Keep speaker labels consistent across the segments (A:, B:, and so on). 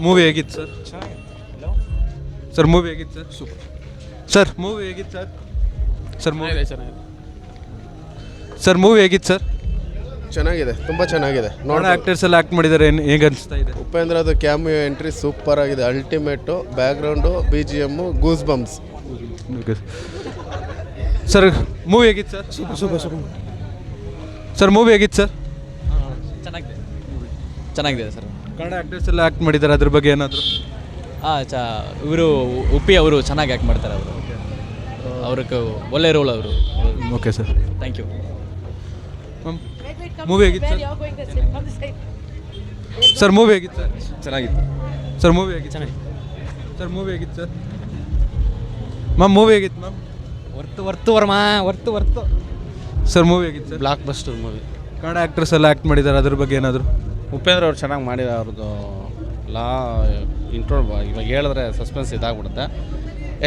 A: Movie ಹೇಗಿತ್ತು sir? Sir movie ಹೇಗಿತ್ತು sir?
B: Super
A: sir movie ಹೇಗಿತ್ತು ಸರ್? ಸರ್ ಮೂವಿ
B: ಚೆನ್ನಾಗಿದೆ.
A: ಸರ್ ಮೂವಿ ಹೇಗಿತ್ತು ಸರ್?
C: ಚೆನ್ನಾಗಿದೆ, ತುಂಬ ಚೆನ್ನಾಗಿದೆ.
A: ನೋಡೋ ಆ್ಯಕ್ಟರ್ಸ್ ಎಲ್ಲ ಆ್ಯಕ್ಟ್ ಮಾಡಿದ್ದಾರೆ, ಹೇಗೆ ಅನಿಸ್ತಾ ಇದೆ?
C: ಉಪೇಂದ್ರದು ಕ್ಯಾಮಿಯೋ ಎಂಟ್ರಿ ಸೂಪರ್ ಆಗಿದೆ. Ultimate background, BGM, goose bumps.
A: Sir movie ಹೇಗಿತ್ತು ಸರ್?
B: ಸೂಪರ್
A: ಸರ್ ಮೂವಿ ಹೇಗಿತ್ತು ಸರ್?
B: ಚೆನ್ನಾಗಿದೆ ಸರ್.
A: ಕನ್ನಡ ಆ್ಯಕ್ಟರ್ಸ್ ಎಲ್ಲ ಆ್ಯಕ್ಟ್ ಮಾಡಿದ್ದಾರೆ, ಅದ್ರ ಬಗ್ಗೆ ಏನಾದರೂ?
B: ಇವರು ಉಪ್ಪಿ ಅವರು ಚೆನ್ನಾಗಿ ಆ್ಯಕ್ಟ್ ಮಾಡ್ತಾರೆ. ಅವರು ಅವ್ರಿಗೆ ಒಳ್ಳೆ ರೋಲ್ ಅವರು.
A: Okay sir,
B: thank you.
A: Movie ಹೇಗಿತ್ತು ಸರ್? ಸರ್ ಮೂವಿ ಹೇಗಿತ್ತು ಸರ್?
B: ಚೆನ್ನಾಗಿತ್ತು.
A: ಸರ್ ಮೂವಿ ಹೇಗಿತ್ತು?
B: ಚೆನ್ನಾಗಿತ್ತು.
A: ಸರ್ ಮೂವಿ ಹೇಗಿತ್ತು ಸರ್? ಮ್ಯಾಮ್ ಮೂವಿ ಹೇಗಿತ್ತು ಮ್ಯಾಮ್?
B: ವರ್ತು
A: ಸರ್ ಮೂವಿ ಹೇಗಿತ್ತು sir?
B: Blockbuster movie.
A: Kannada actors ಎಲ್ಲ ಆ್ಯಕ್ಟ್ ಮಾಡಿದ್ದಾರೆ, ಅದ್ರ ಬಗ್ಗೆ ಏನಾದರೂ?
D: ಉಪೇಂದ್ರ ಅವ್ರು ಚೆನ್ನಾಗಿ ಮಾಡಿದ ಅವ್ರದ್ದು ಲಾ ಇಂಟ್ರೋ ಇವಾಗ ಹೇಳಿದ್ರೆ ಸಸ್ಪೆನ್ಸ್ ಇದಾಗ್ಬಿಡುತ್ತೆ.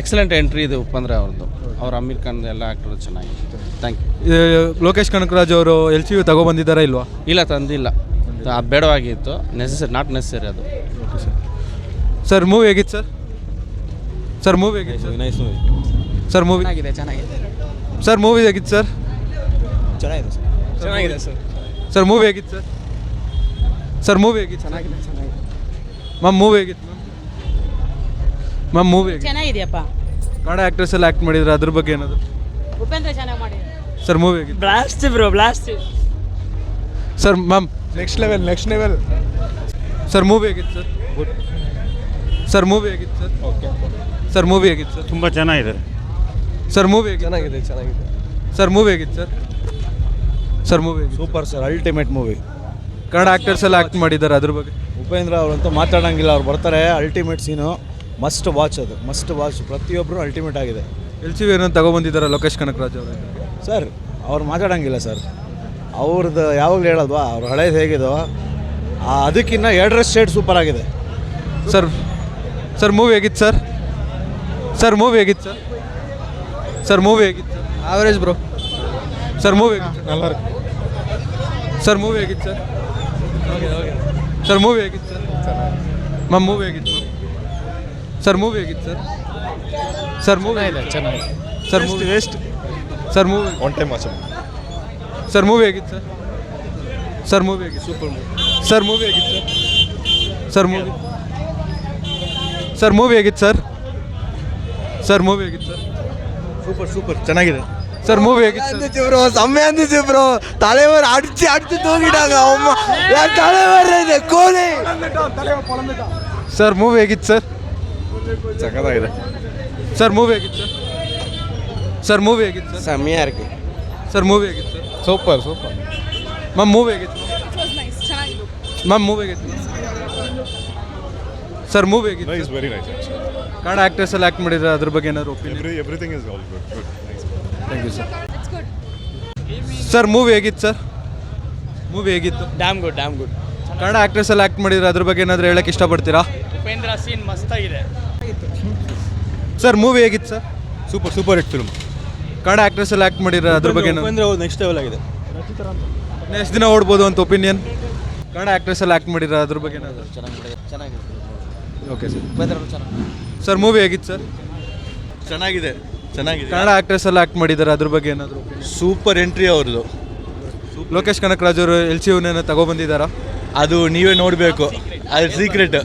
D: ಎಕ್ಸಲೆಂಟ್ ಎಂಟ್ರಿ ಇದು ಉಪೇಂದ್ರ ಅವ್ರದ್ದು. ಅವ್ರು ಅಮೀರ್ ಖಾನ್ ಎಲ್ಲ ಆ್ಯಕ್ಟರ್ ಚೆನ್ನಾಗಿದೆ. Thank you.
A: ಲೋಕೇಶ್ ಕನಕರಾಜ್ ಅವರು LCU ತಗೊಬಂದಿದ್ದಾರಾ ಇಲ್ವಾ?
D: ಇಲ್ಲ, ತಂದಿಲ್ಲ. ಅದು ಬೇಡವಾಗಿತ್ತು. ನಾಟ್ ನೆಸೆಸರಿ ಅದು.
A: Okay sir. ಸರ್ ಮೂವಿ ಹೇಗಿತ್ತು ಸರ್? ಸರ್ ಮೂವಿ ಹೇಗಿತ್ತು sir?
B: Nice movie.
A: Sir movie
B: ಚೆನ್ನಾಗಿದೆ.
A: ಸರ್ ಮೂವಿ ಹೇಗಿತ್ತು ಸರ್?
B: ಚೆನ್ನಾಗಿದೆ ಸರ್.
A: ಸರ್ ಮೂವಿ ಹೇಗಿತ್ತು ಸರ್? ಸರ್ ಮೂವಿ ಹೇಗಿತ್ತು?
B: ಚೆನ್ನಾಗಿದೆ.
A: ಮ್ಯಾಮ್ ಮೂವಿ ಹೇಗಿತ್ತು ಮ್ಯಾಮ್ ಮೂವಿ ಹೇಗಿತ್ತು?
E: ಚೆನ್ನಾಗಿದೆಯಪ್ಪ.
A: ಕನ್ನಡ ಆ್ಯಕ್ಟರ್ಸ್ ಎಲ್ಲ ಆ್ಯಕ್ಟ್ ಮಾಡಿದ್ದಾರೆ, ಅದ್ರ ಬಗ್ಗೆ ಏನಾದರೂ?
E: ಉಪೇಂದ್ರ ಚೆನ್ನಾಗಿ ಮಾಡಿ.
A: ಸರ್ ಮೂವಿ ಹೇಗಿತ್ತು?
E: Blast bro, blast.
A: Sir ma'am
B: next level.
A: Sir movie ಹೇಗಿತ್ತು ಸರ್? ಗುಡ್. ಸರ್ ಮೂವಿ ಹೇಗಿತ್ತು ಸರ್? ಓಕೆ. ಸರ್ ಮೂವಿ ಹೇಗಿತ್ತು ಸರ್?
F: ತುಂಬ ಚೆನ್ನಾಗಿದೆ.
A: ಸರ್ ಮೂವಿ
B: ಚೆನ್ನಾಗಿದೆ.
A: ಸರ್ ಮೂವಿ ಹೇಗಿತ್ತು sir? Sir movie
G: super sir, ultimate movie.
A: Kannada actors ಎಲ್ಲ act ಮಾಡಿದ್ದಾರೆ, ಅದ್ರ ಬಗ್ಗೆ?
G: ಉಪೇಂದ್ರ ಅವರಂತೂ ಮಾತಾಡೋಂಗಿಲ್ಲ, ಅವ್ರು ಬರ್ತಾರೆ. ಅಲ್ಟಿಮೇಟ್ ಸೀನು, ಮಸ್ಟ್ ವಾಚ್. ಅದು ಮಸ್ಟ್ ವಾಚ್, ಪ್ರತಿಯೊಬ್ಬರು ಅಲ್ಟಿಮೇಟ್ ಆಗಿದೆ.
A: LCU ಏನೋ ತಗೊಬಂದಿದ್ದಾರೆ ಲೋಕೇಶ್ ಕನಕರಾಜ್ ಅವರು.
G: ಸರ್ ಅವ್ರು ಮಾತಾಡೋಂಗಿಲ್ಲ ಸರ್. ಅವ್ರದ್ದು ಯಾವಾಗಲೂ ಹೇಳೋದ್ವಾ, ಅವ್ರು ಹಳೇದು ಹೇಗಿದೋ ಅದಕ್ಕಿಂತ 2 ಶೇಡ್ ಸೂಪರ್ ಆಗಿದೆ.
A: ಸರ್ ಸರ್ ಮೂವಿ ಹೇಗಿತ್ತು ಸರ್? ಸರ್ ಮೂವಿ ಹೇಗಿತ್ತು ಸರ್? ಸರ್ ಮೂವಿ ಹೇಗಿತ್ತು sir?
B: Average bro.
A: Sir movie ಹೇಗಿತ್ತು? ಸರ್ ಮೂವಿ ಹೇಗಿತ್ತು ಸರ್? ಸರ್ ಮೂವಿ ಹೇಗಿತ್ತು ಸರ್? ಮ್ಯಾಮ್ ಮೂವಿ ಹೇಗಿತ್ತು ಮ್ಯಾಮ್? ಸರ್ ಮೂವಿ ಹೇಗಿತ್ತು ಸರ್? ಸರ್ ಮೂವಿ
B: ಚೆನ್ನಾಗಿದೆ.
A: Sir movie waste. Sir movie
F: one time watch.
A: Sir movie ಹೇಗಿತ್ತು sir? Sir movie ಹೇಗಿತ್ತು? Super movie. Sir movie ಹೇಗಿತ್ತು sir? Sir movie sir movie ಹೇಗಿತ್ತು sir? Sir movie ಹೇಗಿತ್ತು sir?
G: Super ಚೆನ್ನಾಗಿದೆ.
A: Sir movie ಹೇಗಿತ್ತು
G: bro, ಸಮ್ಮೆ ಅಂದಿದ್ದೆ ಬ್ರೋ. தலைவர் அடிச்சு தூக்கிட்டாங்க. அம்மா என் தலைவர் ಇದೆ ಕೋಲಿ.
A: ಸರ್ ಮೂವಿ ಹೇಗಿತ್ತು ಸರ್?
F: ಸಖತ್ತಾಗಿದೆ.
A: ಸರ್ ಮೂವಿ ಹೇಗಿತ್ತು ಸರ್? ಸರ್ ಮೂವಿ ಹೇಗಿತ್ತು ಸರ್?
C: ಸಮ್ಮಿಯಾ ಇருக்கு.
A: ಸರ್ ಮೂವಿ ಹೇಗಿತ್ತು ಸರ್?
B: ಸೂಪರ್.
A: ಮ್ಯಾಮ್ ಮೂವಿ ಹೇಗಿತ್ತು? ಮ್ಯಾಮ್ ಮೂವಿ ಹೇಗಿತ್ತು? ಸರ್ ಮೂವಿ ಹೇಗಿತ್ತು?
F: Nice, very nice.
A: Kannada actors ಎಲ್ಲ ಆ್ಯಕ್ಟ್ ಮಾಡಿದ್ದಾರೆ, ಅದ್ರ ಬಗ್ಗೆ ಏನಾದ್ರು opinion?
F: Everything is all good. Nice.
A: Thank you sir. Sir movie ಹೇಗಿತ್ತು ಸರ್? ಮೂವಿ ಹೇಗಿತ್ತು?
B: Damn good.
A: ಕನ್ನಡ ಆ್ಯಕ್ಟರ್ಸ್ ಎಲ್ಲ ಆ್ಯಕ್ಟ್ ಮಾಡಿದ್ದಾರೆ, ಅದ್ರ ಬಗ್ಗೆ ಏನಾದರೂ ಹೇಳಕ್ಕೆ ಇಷ್ಟಪಡ್ತೀರಾ?
B: ಉಪೇಂದ್ರ ಸೀನ್ ಮಸ್ತಾಗಿದೆ.
A: ಸರ್ ಮೂವಿ ಹೇಗಿತ್ತು sir?
G: Super hit film.
A: Kannada actors ಎಲ್ಲ ಆ್ಯಕ್ಟ್ ಮಾಡಿದ್ದಾರೆ, ಅದ್ರ ಬಗ್ಗೆ
G: ಉಪೇಂದ್ರ ನೆಕ್ಸ್ಟ್ ಲೆವೆಲ್ ಆಗಿದೆ.
A: ಎಷ್ಟು ದಿನ ಓಡ್ಬೋದು ಅಂತ ಒಪಿನಿಯನ್? ಕನ್ನಡ ಆ್ಯಕ್ಟರ್ಸ್ ಎಲ್ಲ ಆ್ಯಕ್ಟ್ ಮಾಡಿದ್ದಾರೆ, ಅದ್ರ ಬಗ್ಗೆ ಏನಾದರೂ?
B: ಚೆನ್ನಾಗಿದೆ.
A: Okay sir.
B: ಉಪೇಂದ್ರ ಚೆನ್ನಾಗಿ.
A: ಸರ್ ಮೂವಿ ಹೇಗಿತ್ತು ಸರ್?
G: ಚೆನ್ನಾಗಿದೆ.
A: ಕನ್ನಡ ಆ್ಯಕ್ಟರ್ಸ್ ಎಲ್ಲ ಆ್ಯಕ್ಟ್ ಮಾಡಿದ್ದಾರೆ, ಅದ್ರ ಬಗ್ಗೆ ಏನಾದರೂ?
G: ಸೂಪರ್ ಎಂಟ್ರಿ ಅವ್ರದ್ದು.
A: ಲೋಕೇಶ್ ಕನಕರಾಜ್ ಅವರು LCU ತಗೊಬಂದಿದ್ದಾರಾ?
G: ಅದು ನೀವೇ ನೋಡಬೇಕು. ಅದು ಸೀಕ್ರೆಟ್.